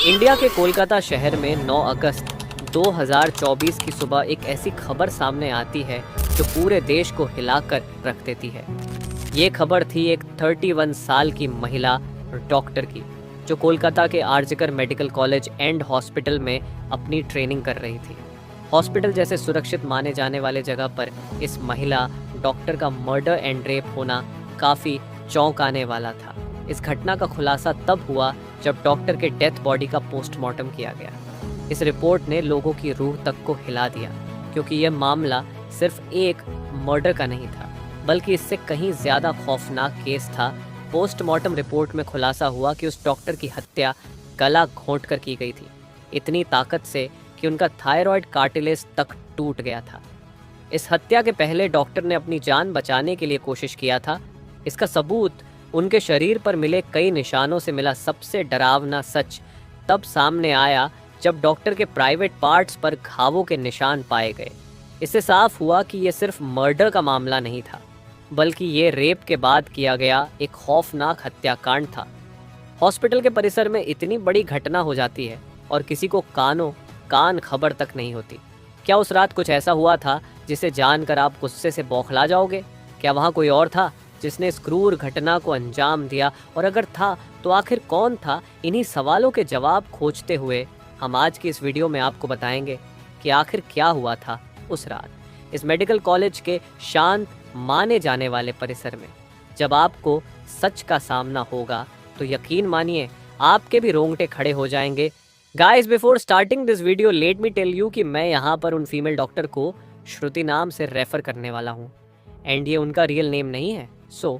India के कोलकाता शहर में 9 अगस्त 2024 की सुबह एक ऐसी खबर सामने आती है जो पूरे देश को हिलाकर रख देती है। ये खबर थी एक 31 साल की महिला डॉक्टर की, जो कोलकाता के आरजिकर मेडिकल कॉलेज एंड हॉस्पिटल में अपनी ट्रेनिंग कर रही थी। हॉस्पिटल जैसे सुरक्षित माने जाने वाले जगह पर इस महिला डॉक्टर का मर्डर एंड रेप होना काफ़ी चौंकाने वाला था। इस घटना का खुलासा तब हुआ जब डॉक्टर के डेथ बॉडी का पोस्टमार्टम किया गया। इस रिपोर्ट ने लोगों की रूह तक को हिला दिया, क्योंकि यह मामला सिर्फ एक मर्डर का नहीं था, बल्कि इससे कहीं ज़्यादा खौफनाक केस था। पोस्टमार्टम रिपोर्ट में खुलासा हुआ कि उस डॉक्टर की हत्या गला घोंटकर की गई थी, इतनी ताकत से कि उनका थायराइड कार्टिलेज तक टूट गया था। इस हत्या के पहले डॉक्टर ने अपनी जान बचाने के लिए कोशिश किया था। इसका सबूत उनके शरीर पर मिले कई निशानों से मिला। सबसे डरावना सच तब सामने आया जब डॉक्टर के प्राइवेट पार्ट्स पर घावों के निशान पाए गए। इससे साफ हुआ कि यह सिर्फ मर्डर का मामला नहीं था, बल्कि ये रेप के बाद किया गया एक खौफनाक हत्याकांड था। हॉस्पिटल के परिसर में इतनी बड़ी घटना हो जाती है और किसी को कान खबर तक नहीं होती। क्या उस रात कुछ ऐसा हुआ था जिसे जानकर आप गुस्से से बौखला जाओगे? क्या वहाँ कोई और था जिसने इस क्रूर घटना को अंजाम दिया? और अगर था तो आखिर कौन था? इन्हीं सवालों के जवाब खोजते हुए हम आज की इस वीडियो में आपको बताएंगे कि आखिर क्या हुआ था उस रात इस मेडिकल कॉलेज के शांत माने जाने वाले परिसर में। जब आपको सच का सामना होगा तो यकीन मानिए आपके भी रोंगटे खड़े हो जाएंगे। Guys, before starting this video let me tell you कि मैं यहाँ पर उन फीमेल डॉक्टर को श्रुति नाम से रेफर करने वाला हूँ, एंड ये उनका रियल नेम नहीं है। सो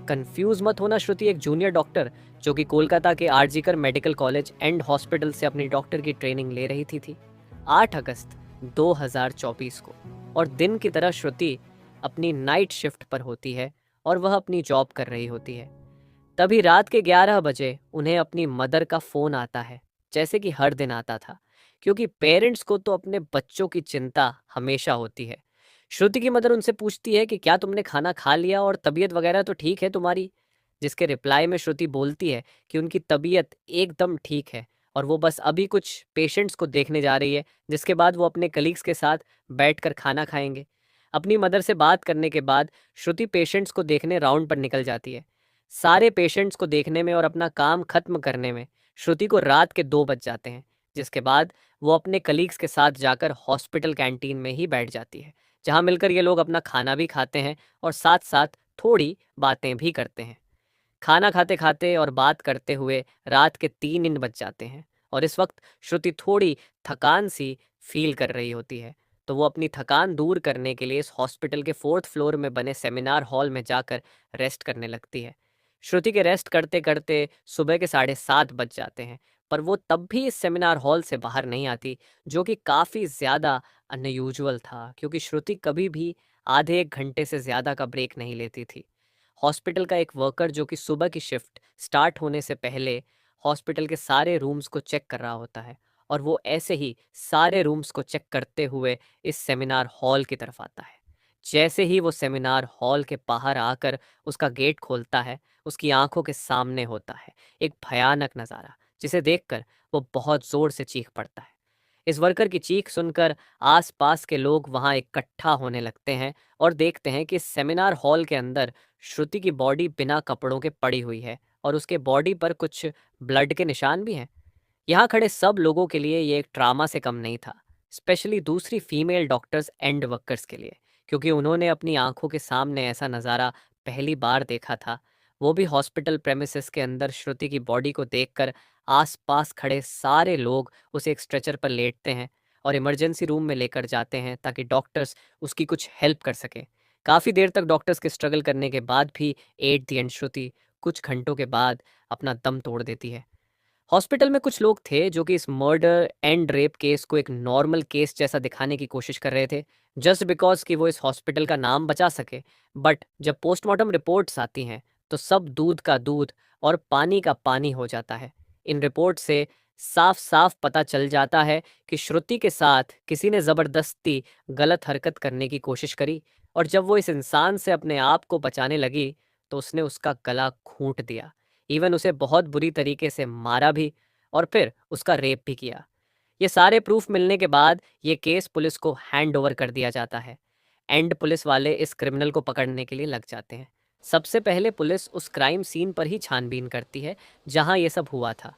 कंफ्यूज मत होना। श्रुति एक जूनियर डॉक्टर जो कि कोलकाता के आरजिकर मेडिकल कॉलेज एंड हॉस्पिटल से अपनी डॉक्टर की ट्रेनिंग ले रही थी 8 अगस्त 2024 को। और दिन की तरह श्रुति अपनी नाइट शिफ्ट पर होती है और वह अपनी जॉब कर रही होती है। तभी रात के 11 बजे उन्हें अपनी मदर का फ़ोन आता है, जैसे कि हर दिन आता था, क्योंकि पेरेंट्स को तो अपने बच्चों की चिंता हमेशा होती है। श्रुति की मदर उनसे पूछती है कि क्या तुमने खाना खा लिया और तबीयत वगैरह तो ठीक है तुम्हारी? जिसके रिप्लाई में श्रुति बोलती है कि उनकी तबीयत एकदम ठीक है और वो बस अभी कुछ पेशेंट्स को देखने जा रही है, जिसके बाद वो अपने कलीग्स के साथ बैठकर खाना खाएंगे। अपनी मदर से बात करने के बाद श्रुति पेशेंट्स को देखने राउंड पर निकल जाती है। सारे पेशेंट्स को देखने में और अपना काम खत्म करने में श्रुति को रात के 2 बज जाते हैं, जिसके बाद वो अपने कलीग्स के साथ जाकर हॉस्पिटल कैंटीन में ही बैठ जाती है, जहाँ मिलकर ये लोग अपना खाना भी खाते हैं और साथ साथ थोड़ी बातें भी करते हैं। खाना खाते खाते और बात करते हुए रात के 3 बज जाते हैं और इस वक्त श्रुति थोड़ी थकान सी फील कर रही होती है, तो वो अपनी थकान दूर करने के लिए इस हॉस्पिटल के 4th फ्लोर में बने सेमिनार हॉल में जाकर रेस्ट करने लगती है। श्रुति के रेस्ट करते करते सुबह के 7:30 बज जाते हैं, पर वो तब भी इस सेमिनार हॉल से बाहर नहीं आती, जो कि काफ़ी ज़्यादा अनयूजुअल था, क्योंकि श्रुति कभी भी आधे 1 घंटे से ज़्यादा का ब्रेक नहीं लेती थी। हॉस्पिटल का एक वर्कर जो कि सुबह की शिफ्ट स्टार्ट होने से पहले हॉस्पिटल के सारे रूम्स को चेक कर रहा होता है, और वो ऐसे ही सारे रूम्स को चेक करते हुए इस सेमिनार हॉल की तरफ आता है। जैसे ही वो सेमिनार हॉल के बाहर आकर उसका गेट खोलता है, उसकी आंखों के सामने होता है एक भयानक नज़ारा, जिसे देखकर वो बहुत ज़ोर से चीख पड़ता है। इस वर्कर की चीख सुनकर आसपास के लोग वहां इकट्ठा होने लगते हैं और देखते हैं कि सेमिनार हॉल के अंदर श्रुति की बॉडी बिना कपड़ों के पड़ी हुई है और उसके बॉडी पर कुछ ब्लड के निशान भी हैं। यहाँ खड़े सब लोगों के लिए ये एक ट्रामा से कम नहीं था, स्पेशली दूसरी फीमेल डॉक्टर्स एंड वर्कर्स के लिए, क्योंकि उन्होंने अपनी आंखों के सामने ऐसा नज़ारा पहली बार देखा था। वो भी हॉस्पिटल प्रेमिसेस के अंदर श्रुति की बॉडी को देखकर आसपास खड़े सारे लोग उसे एक स्ट्रेचर पर लेटते हैं और इमरजेंसी रूम में लेकर जाते हैं ताकि डॉक्टर्स उसकी कुछ हेल्प कर सकें। काफ़ी देर तक डॉक्टर्स के स्ट्रगल करने के बाद भी एट द एंड श्रुति कुछ घंटों के बाद अपना दम तोड़ देती है। हॉस्पिटल में कुछ लोग थे जो कि इस मर्डर एंड रेप केस को एक नॉर्मल केस जैसा दिखाने की कोशिश कर रहे थे, जस्ट बिकॉज कि वो इस हॉस्पिटल का नाम बचा सके। बट जब पोस्टमार्टम रिपोर्ट्स आती हैं तो सब दूध का दूध और पानी का पानी हो जाता है। इन रिपोर्ट से साफ साफ पता चल जाता है कि श्रुति के साथ किसी ने ज़बरदस्ती गलत हरकत करने की कोशिश करी, और जब वो इस इंसान से अपने आप को बचाने लगी तो उसने उसका गला घूंट दिया। इवन उसे बहुत बुरी तरीके से मारा भी, और फिर उसका रेप भी किया। ये सारे प्रूफ मिलने के बाद ये केस पुलिस को हैंड ओवर कर दिया जाता है। एंड पुलिस वाले इस क्रिमिनल को पकड़ने के लिए लग जाते हैं। सबसे पहले पुलिस उस क्राइम सीन पर ही छानबीन करती है जहां ये सब हुआ था।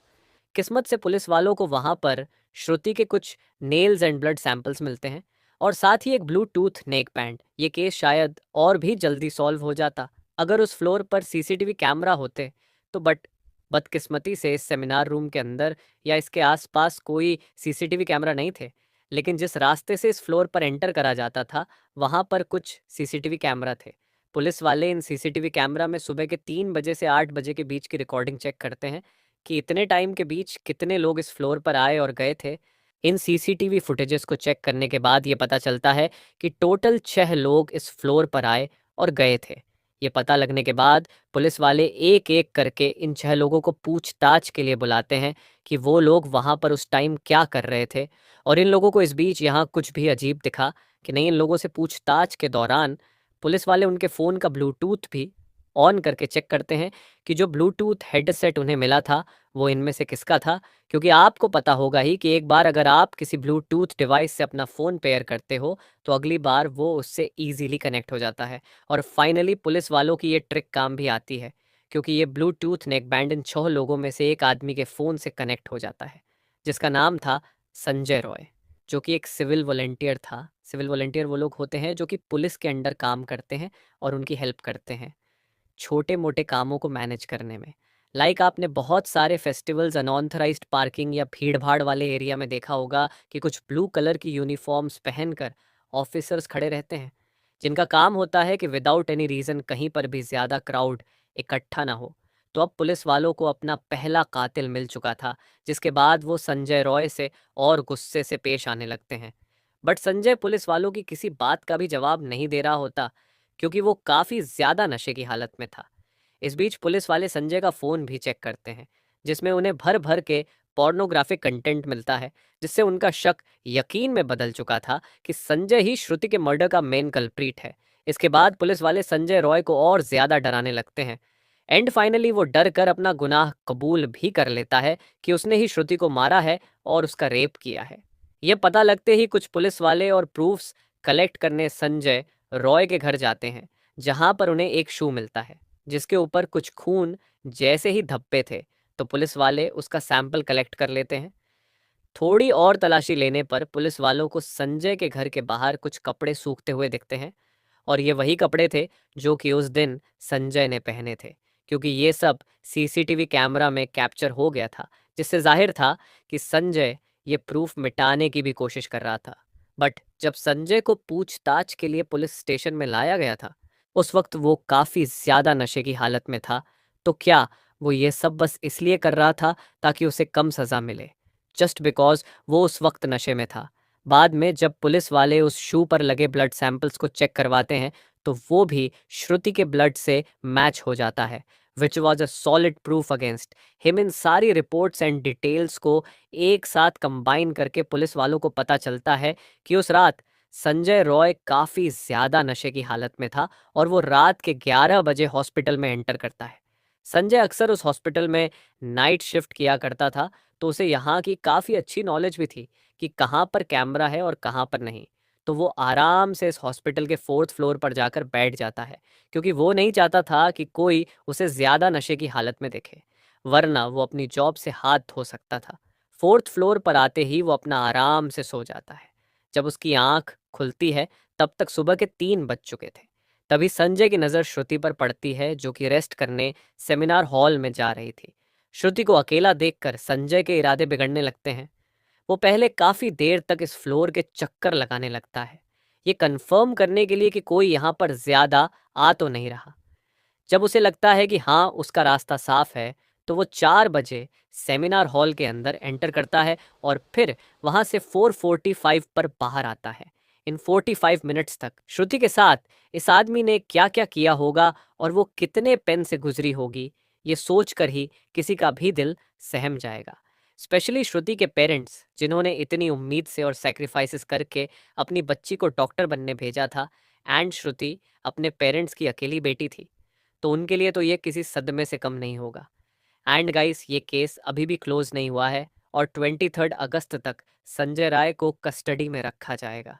किस्मत से पुलिस वालों को वहां पर श्रुति के कुछ नेल्स एंड ब्लड सैंपल्स मिलते हैं और साथ ही एक ब्लूटूथ नेक बैंड। ये केस शायद और भी जल्दी सॉल्व हो जाता अगर उस फ्लोर पर सीसीटीवी कैमरा होते तो। बट बदकिस्मती से इस सेमिनार रूम के अंदर या इसके आसपास कोई सीसीटीवी कैमरा नहीं थे। लेकिन जिस रास्ते से इस फ्लोर पर एंटर करा जाता था वहां पर कुछ सीसीटीवी कैमरा थे। पुलिस वाले इन सीसीटीवी कैमरा में सुबह के 3 बजे से 8 बजे के बीच की रिकॉर्डिंग चेक करते हैं कि इतने टाइम के बीच कितने लोग इस फ्लोर पर आए और गए थे। इन सीसीटीवी फुटेजेस को चेक करने के बाद ये पता चलता है कि टोटल 6 लोग इस फ्लोर पर आए और गए थे। ये पता लगने के बाद पुलिस वाले एक एक करके इन 6 लोगों को पूछताछ के लिए बुलाते हैं कि वो लोग वहां पर उस टाइम क्या कर रहे थे। और इन लोगों को इस बीच यहाँ कुछ भी अजीब दिखा कि नहीं, इन लोगों से पूछताछ के दौरान पुलिस वाले उनके फ़ोन का ब्लूटूथ भी ऑन करके चेक करते हैं कि जो ब्लूटूथ हेडसेट उन्हें मिला था वो इनमें से किसका था। क्योंकि आपको पता होगा ही कि एक बार अगर आप किसी ब्लूटूथ डिवाइस से अपना फ़ोन पेयर करते हो तो अगली बार वो उससे ईजिली कनेक्ट हो जाता है। और फाइनली पुलिस वालों की ये ट्रिक काम भी आती है क्योंकि ये ब्लूटूथ नेक बैंड इन 6 लोगों में से एक आदमी के फ़ोन से कनेक्ट हो जाता है जिसका नाम था संजय रॉय, जो कि एक सिविल वॉलंटियर था। सिविल वॉलंटियर वो लोग होते हैं जो कि पुलिस के अंडर काम करते हैं और उनकी हेल्प करते हैं छोटे मोटे कामों को मैनेज करने में। आपने बहुत सारे फेस्टिवल्स अनऑथराइज्ड पार्किंग या भीड़ भाड़ वाले एरिया में देखा होगा कि कुछ ब्लू कलर की यूनिफॉर्म्स पहनकर ऑफिसर्स खड़े रहते हैं जिनका काम होता है कि विदाउट एनी रीज़न कहीं पर भी ज़्यादा क्राउड इकट्ठा ना हो। तो अब पुलिस वालों को अपना पहला कातिल मिल चुका था जिसके बाद वो संजय रॉय से और गुस्से से पेश आने लगते हैं। बट संजय पुलिस वालों की किसी बात का भी जवाब नहीं दे रहा होता क्योंकि वो काफ़ी ज़्यादा नशे की हालत में था। इस बीच पुलिस वाले संजय का फ़ोन भी चेक करते हैं जिसमें उन्हें भर भर के पोर्नोग्राफिक कंटेंट मिलता है जिससे उनका शक यकीन में बदल चुका था कि संजय ही श्रुति के मर्डर का मेन कल्प्रीट है। इसके बाद पुलिस वाले संजय रॉय को और ज़्यादा डराने लगते हैं। एंड फाइनली वो डर कर अपना गुनाह कबूल भी कर लेता है कि उसने ही श्रुति को मारा है और उसका रेप किया है। ये पता लगते ही कुछ पुलिस वाले और प्रूफ्स कलेक्ट करने संजय रॉय के घर जाते हैं जहां पर उन्हें एक शू मिलता है जिसके ऊपर कुछ खून जैसे ही धब्बे थे। तो पुलिस वाले उसका सैंपल कलेक्ट कर लेते हैं। थोड़ी और तलाशी लेने पर पुलिस वालों को संजय के घर के बाहर कुछ कपड़े सूखते हुए दिखते हैं और ये वही कपड़े थे जो कि उस दिन संजय ने पहने थे क्योंकि ये सब सीसीटीवी कैमरा में कैप्चर हो गया था जिससे जाहिर था कि संजय ये प्रूफ मिटाने की भी कोशिश कर रहा था। बट जब संजय को पूछताछ के लिए पुलिस स्टेशन में लाया गया था उस वक्त वो काफ़ी ज़्यादा नशे की हालत में था। तो क्या वो ये सब बस इसलिए कर रहा था ताकि उसे कम सज़ा मिले, जस्ट बिकॉज वो उस वक्त नशे में था। बाद में जब पुलिस वाले उस शू पर लगे ब्लड सैंपल्स को चेक करवाते हैं तो वो भी श्रुति के ब्लड से मैच हो जाता है which was a solid proof against him. इन सारी रिपोर्ट्स एंड डिटेल्स को एक साथ कंबाइन करके पुलिस वालों को पता चलता है कि उस रात संजय रॉय काफ़ी ज़्यादा नशे की हालत में था और वो रात के 11 बजे हॉस्पिटल में एंटर करता है। संजय अक्सर उस हॉस्पिटल में नाइट शिफ्ट किया करता था तो उसे यहाँ की काफ़ी अच्छी नॉलेज भी थी कि कहाँ पर कैमरा है और कहाँ पर नहीं। तो वो आराम से इस हॉस्पिटल के 4th फ्लोर पर जाकर बैठ जाता है क्योंकि वो नहीं चाहता था कि कोई उसे ज़्यादा नशे की हालत में देखे, वरना वो अपनी जॉब से हाथ धो सकता था। 4th फ्लोर पर आते ही वो अपना आराम से सो जाता है। जब उसकी आंख खुलती है तब तक सुबह के 3 बज चुके थे। तभी संजय की नज़र श्रुति पर पड़ती है जो कि रेस्ट करने सेमिनार हॉल में जा रही थी। श्रुति को अकेला देखकर संजय के इरादे बिगड़ने लगते हैं। वो पहले काफ़ी देर तक इस फ्लोर के चक्कर लगाने लगता है ये कंफर्म करने के लिए कि कोई यहाँ पर ज़्यादा आ तो नहीं रहा। जब उसे लगता है कि हाँ उसका रास्ता साफ है तो वो 4 बजे सेमिनार हॉल के अंदर एंटर करता है और फिर वहाँ से 4:45 पर बाहर आता है। इन 45 मिनट्स तक श्रुति के साथ इस आदमी ने क्या क्या किया होगा और वो कितने पेन से गुजरी होगी ये सोच कर ही किसी का भी दिल सहम जाएगा। स्पेशली श्रुति के पेरेंट्स जिन्होंने इतनी उम्मीद से और सेक्रीफाइसेस करके अपनी बच्ची को डॉक्टर बनने भेजा था एंड श्रुति अपने पेरेंट्स की अकेली बेटी थी तो उनके लिए तो ये किसी सदमे से कम नहीं होगा। एंड गाइस, ये केस अभी भी क्लोज नहीं हुआ है और 23 अगस्त तक संजय राय को कस्टडी में रखा जाएगा।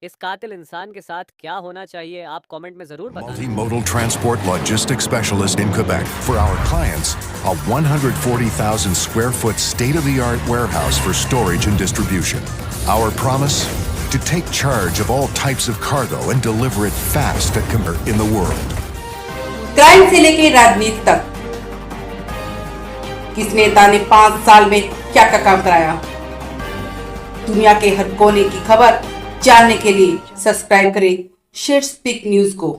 इस कातिल इंसान के साथ क्या होना चाहिए, आप कमेंट में जरूर बताएं। Multimodal transport logistics specialist in Quebec. For our clients, a 140,000 square foot state-of-the-art warehouse for storage and distribution. Our promise? To take charge of all types of cargo and deliver it fast in the world. Crime से लेके राजनीति तक किस नेता ने 5 साल में क्या क्या काम कराया, दुनिया के हर कोने की खबर जानने के लिए सब्सक्राइब करें शेयर स्पीक न्यूज को।